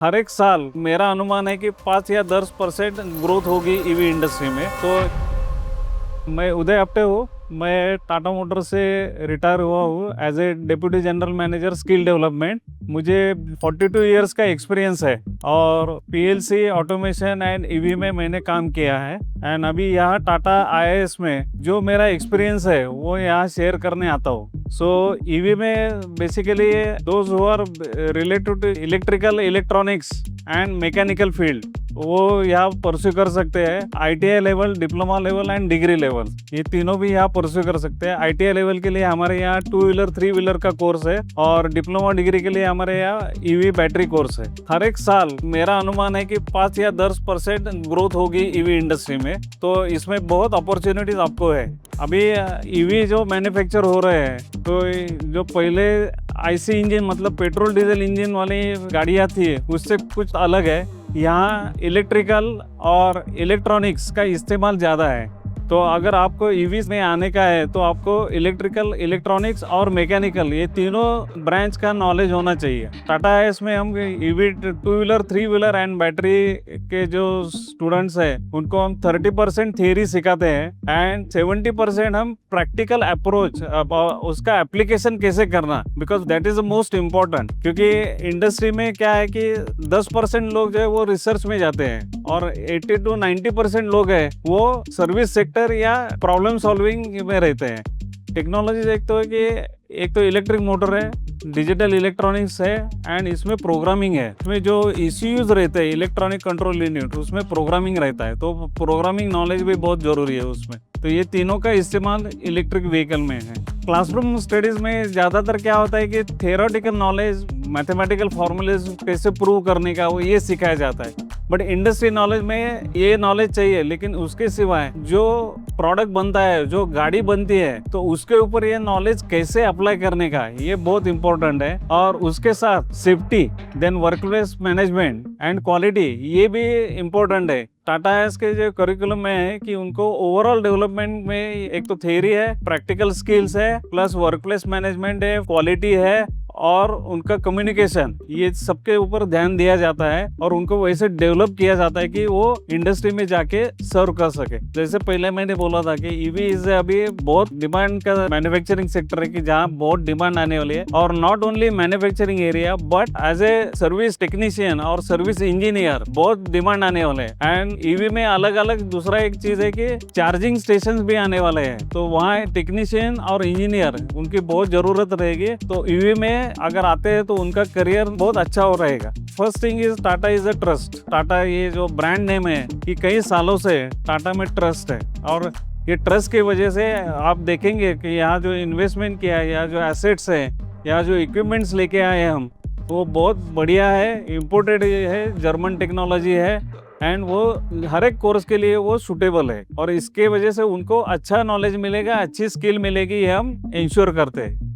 हर एक साल मेरा अनुमान है कि 5 या 10% ग्रोथ होगी ईवी इंडस्ट्री में। तो मैं उदय अप्टे हूँ। मैं टाटा मोटर से रिटायर हुआ हूँ as a deputy general manager skill development. मुझे 42 इयर्स का एक्सपीरियंस है और पीएलसी ऑटोमेशन एंड ईवी में मैंने काम किया है। एंड अभी यहाँ टाटा आईआईएस में जो मेरा एक्सपीरियंस है वो यहाँ शेयर करने आता हूँ। सो ईवी में basically those who are related to electrical electronics and mechanical field वो यहाँ परस्यू कर सकते हैं। ITI level, diploma level and degree level, ये तीनों भी यहाँ परस्यू कर सकते हैं। आईटीआई लेवल के लिए हमारे यहाँ 2 व्हीलर 3 व्हीलर का कोर्स है और डिप्लोमा डिग्री के लिए हमारे यहाँ ईवी बैटरी कोर्स है। हर एक साल मेरा अनुमान है कि 5 या 10% ग्रोथ होगी ईवी इंडस्ट्री में। तो इसमें बहुत अपॉर्चुनिटीज आपको है। अभी ईवी जो मैन्युफैक्चर हो रहे हैं तो जो पहले आईसी इंजन मतलब पेट्रोल डीजल इंजन वाली गाड़ियाँ थी उससे कुछ अलग है। यहाँ इलेक्ट्रिकल और इलेक्ट्रॉनिक्स का इस्तेमाल ज़्यादा है। तो अगर आपको ईवी में आने का है तो आपको इलेक्ट्रिकल, इलेक्ट्रॉनिक्स और मैकेनिकल ये तीनों ब्रांच का नॉलेज होना चाहिए। टाटा आईआईएस में हम EV 2 wheeler 3 wheeler and battery के जो स्टूडेंट्स हैं उनको हम 30% थियरी सिखाते हैं एंड 70% हम प्रैक्टिकल अप्रोच उसका एप्लीकेशन कैसे करना, because that is the most important. क्योंकि इंडस्ट्री में क्या है कि 10% लोग जो है वो रिसर्च में जाते हैं और 80 to 90% लोग हैं वो सर्विस सेक्टर या प्रॉब्लम सॉल्विंग में रहते हैं। टेक्नोलॉजी देखते हो कि एक तो इलेक्ट्रिक मोटर है, डिजिटल इलेक्ट्रॉनिक्स है एंड इसमें प्रोग्रामिंग है। इसमें जो ECUs रहते हैं, इलेक्ट्रॉनिक कंट्रोल यूनिट, उसमें प्रोग्रामिंग रहता है। तो प्रोग्रामिंग नॉलेज भी बहुत जरूरी है उसमें। तो ये तीनों का इस्तेमाल इलेक्ट्रिक व्हीकल में है। क्लासरूम स्टडीज में ज़्यादातर क्या होता है कि थियोरेटिकल नॉलेज, मैथमेटिकल फॉर्मूलेज कैसे प्रूव करने का वो ये सिखाया जाता है। बट इंडस्ट्री नॉलेज में ये नॉलेज चाहिए, लेकिन उसके सिवाय जो प्रोडक्ट बनता है, जो गाड़ी बनती है, तो उसके ऊपर ये नॉलेज कैसे अप्लाई करने का ये बहुत इंपॉर्टेंट है। और उसके साथ safety, then workplace management and quality ये भी इम्पोर्टेंट है। टाटा आईआईएस के जो करिकुलम में है कि उनको ओवरऑल डेवलपमेंट में एक तो थ्योरी है, प्रैक्टिकल स्किल्स है, प्लस वर्क प्लेस मैनेजमेंट है, क्वालिटी है और उनका कम्युनिकेशन, ये सबके ऊपर ध्यान दिया जाता है और उनको वैसे डेवलप किया जाता है कि वो इंडस्ट्री में जाके सर्व कर सके। जैसे पहले मैंने बोला था कि ईवी इज अभी बहुत डिमांड का मैन्युफैक्चरिंग सेक्टर है कि जहाँ बहुत डिमांड आने वाली है। और not only manufacturing area but as a service technician और सर्विस इंजीनियर बहुत डिमांड आने वाले हैं। एंड ईवी में अलग अलग दूसरा एक चीज है कि चार्जिंग स्टेशन भी आने वाले हैं, तो वहाँ टेक्नीशियन और इंजीनियर उनकी बहुत जरूरत रहेगी। तो ईवी में अगर आते हैं तो उनका करियर बहुत अच्छा हो रहेगा। First thing is Tata is a trust. Tata ये जो ब्रांड नेम है कि कई सालों से टाटा में ट्रस्ट है और ये ट्रस्ट की वजह से आप देखेंगे कि यहाँ जो इन्वेस्टमेंट किया है, यहाँ जो एसेट्स है, यहाँ जो इक्विपमेंट्स लेके आए हैं हम, वो बहुत बढ़िया है, इम्पोर्टेड है, जर्मन टेक्नोलॉजी है एंड वो हर एक कोर्स के लिए वो सूटेबल है और इसके वजह से उनको अच्छा नॉलेज मिलेगा, अच्छी स्किल मिलेगी, ये हम इंश्योर करते हैं।